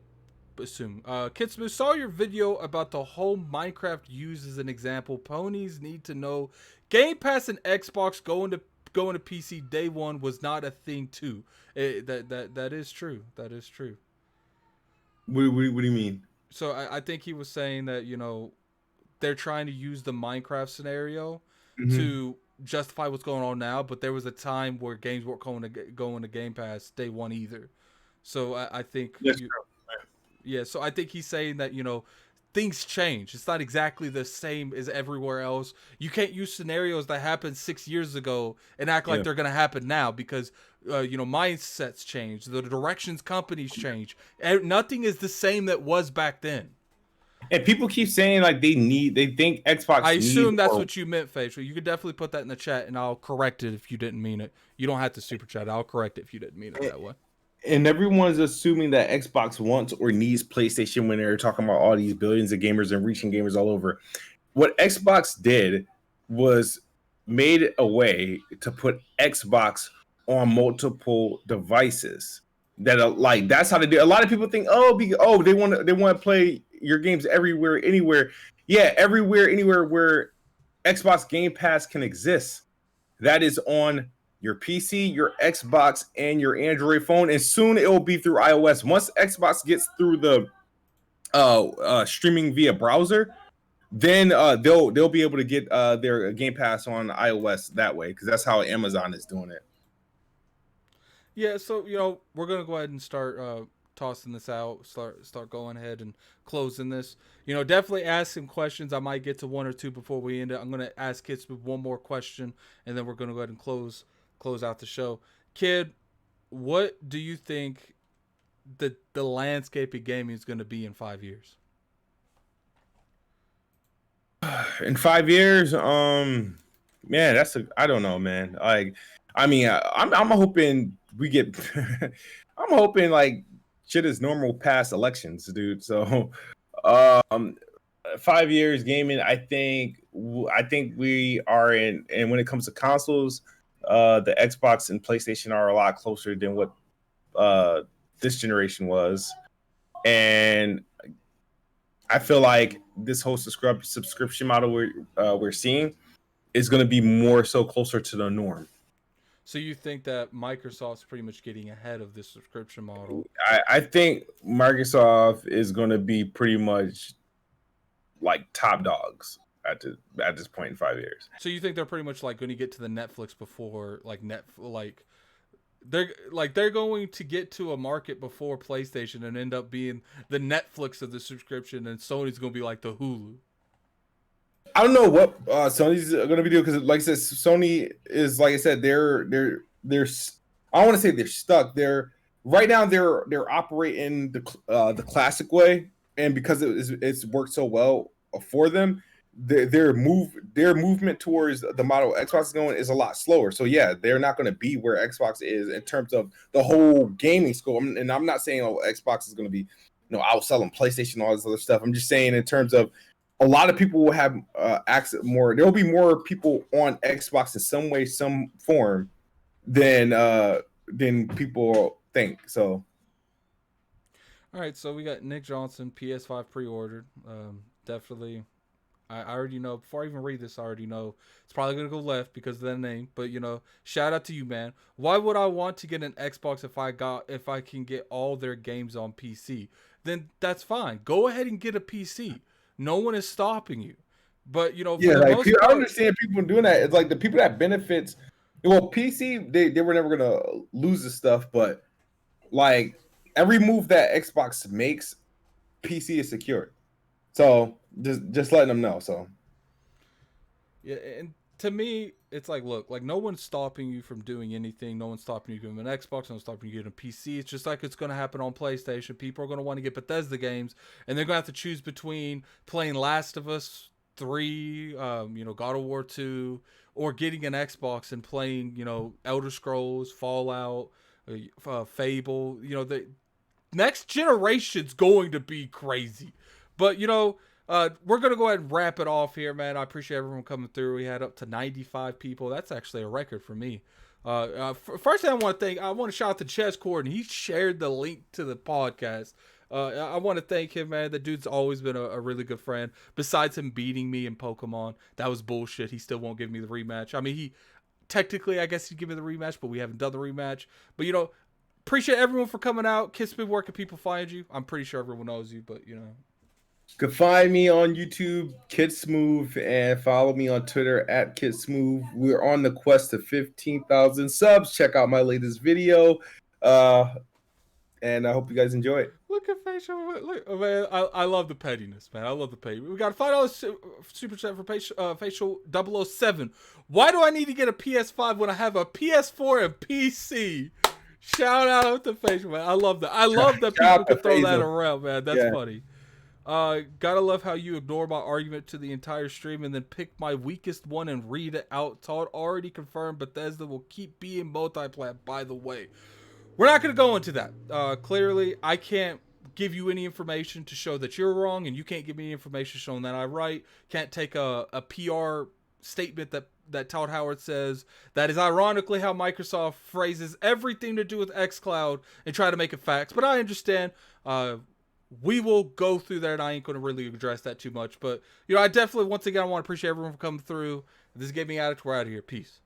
assume. Kitsmu, saw your video about the whole Minecraft used as an example. Ponies need to know Game Pass and Xbox going to PC day one was not a thing too. That is true. That is true. What do you mean? So I think he was saying that, you know, they're trying to use the Minecraft scenario to justify what's going on now, but there was a time where games weren't going to Game Pass day one either. So I think so I think he's saying that, you know, things change. It's not exactly the same as everywhere else. You can't use scenarios that happened 6 years ago and act like they're going to happen now because, you know, mindsets change. The directions companies change. Nothing is the same that was back then. And people keep saying like they think Xbox. I assume that's what you meant, Facial. You could definitely put that in the chat and I'll correct it if you didn't mean it. You don't have to super chat. I'll correct it if you didn't mean it that way. And everyone's assuming that Xbox wants or needs PlayStation when they're talking about all these billions of gamers and reaching gamers all over. What Xbox did was made a way to put Xbox on multiple devices. That's how they do. A lot of people think, they want to play your games everywhere, anywhere. Yeah, everywhere, anywhere where Xbox Game Pass can exist. That is on your PC, your Xbox, and your Android phone, and soon it will be through iOS. Once Xbox gets through the streaming via browser, then they'll be able to get their Game Pass on iOS that way, because that's how Amazon is doing it. Yeah, so you know we're gonna go ahead and start tossing this out. Start going ahead and closing this. You know, definitely ask some questions. I might get to one or two before we end it. I'm gonna ask Kids one more question, and then we're gonna go ahead and close out the show. Kid, what do you think the landscape of gaming is going to be in 5 years? In 5 years, Man, I don't know, man. Like, I mean, I'm hoping we get. I'm hoping like shit is normal past elections, dude. So, um, 5 years gaming. I think we are in, and when it comes to consoles, the Xbox and PlayStation are a lot closer than what uh this generation was, and I feel like this whole subscription model we're seeing is going to be more so closer to the norm. So you think that Microsoft's pretty much getting ahead of this subscription model? I think Microsoft is going to be pretty much like top dogs at this point in 5 years. So you think they're pretty much like going to get to the Netflix before like they're going to get to a market before PlayStation and end up being the Netflix of the subscription, and Sony's going to be like the Hulu. I don't know what Sony's going to be doing because, like I said, Sony is, like I said, they're. I don't want to say they're stuck. They're right now they're operating the classic way, and because it's worked so well for them, their movement towards the model Xbox is going is a lot slower. So yeah, they're not going to be where Xbox is in terms of the whole gaming scope. And I'm not saying Xbox is going to be outselling PlayStation and all this other stuff. I'm just saying in terms of a lot of people will have access more. There will be more people on Xbox in some way, some form than people think. So, All right, so we got Nick Johnson, PS5 pre-ordered. Definitely, I already know. Before I even read this, I already know it's probably gonna go left because of that name. But shout out to you, man. Why would I want to get an Xbox if I can get all their games on PC? Then that's fine. Go ahead and get a PC. No one is stopping you. But for the like most I part, understand people doing that. It's like the people that benefits. Well, PC they were never gonna lose the stuff, but like every move that Xbox makes, PC is secured. So just letting them know. So yeah, and to me, it's like, look, like no one's stopping you from doing anything. No one's stopping you getting an Xbox. No one's stopping you getting a PC. It's just like it's going to happen on PlayStation. People are going to want to get Bethesda games, and they're going to have to choose between playing Last of Us 3, God of War 2, or getting an Xbox and playing, Elder Scrolls, Fallout, Fable. The next generation's going to be crazy. But we're gonna go ahead and wrap it off here, man. I appreciate everyone coming through. We had up to 95 people. That's actually a record for me. First thing I want to shout out to Chess Cord, and he shared the link to the podcast. I want to thank him, man. The dude's always been a really good friend. Besides him beating me in Pokemon, that was bullshit. He still won't give me the rematch. I mean, he technically, I guess he'd give me the rematch, but we haven't done the rematch. But appreciate everyone for coming out. Kissman, where can people find you? I'm pretty sure everyone knows you, but you can find me on YouTube, Kid Smooth, and follow me on Twitter at Kid Smooth. We're on the quest to 15,000 subs. Check out my latest video. And I hope you guys enjoy it. Look at facial. Look, man, I love the pettiness, man. I love the petty. We got a $5 super chat for facial 007. Why do I need to get a PS5 when I have a PS4 and PC? Shout out to facial, man. I love that. I love that people can throw that around, man. That's funny. Gotta love how you ignore my argument to the entire stream and then pick my weakest one and read it out. Todd already confirmed Bethesda will keep being multiplayer, by the way. We're not going to go into that. Clearly, I can't give you any information to show that you're wrong, and you can't give me any information showing that I'm right. Can't take a PR statement that Todd Howard says that is ironically how Microsoft phrases everything to do with xCloud and try to make it facts. But I understand. We will go through there, and I ain't going to really address that too much. But, I definitely, once again, I want to appreciate everyone for coming through. This is Gaming Addict. We're out of here. Peace.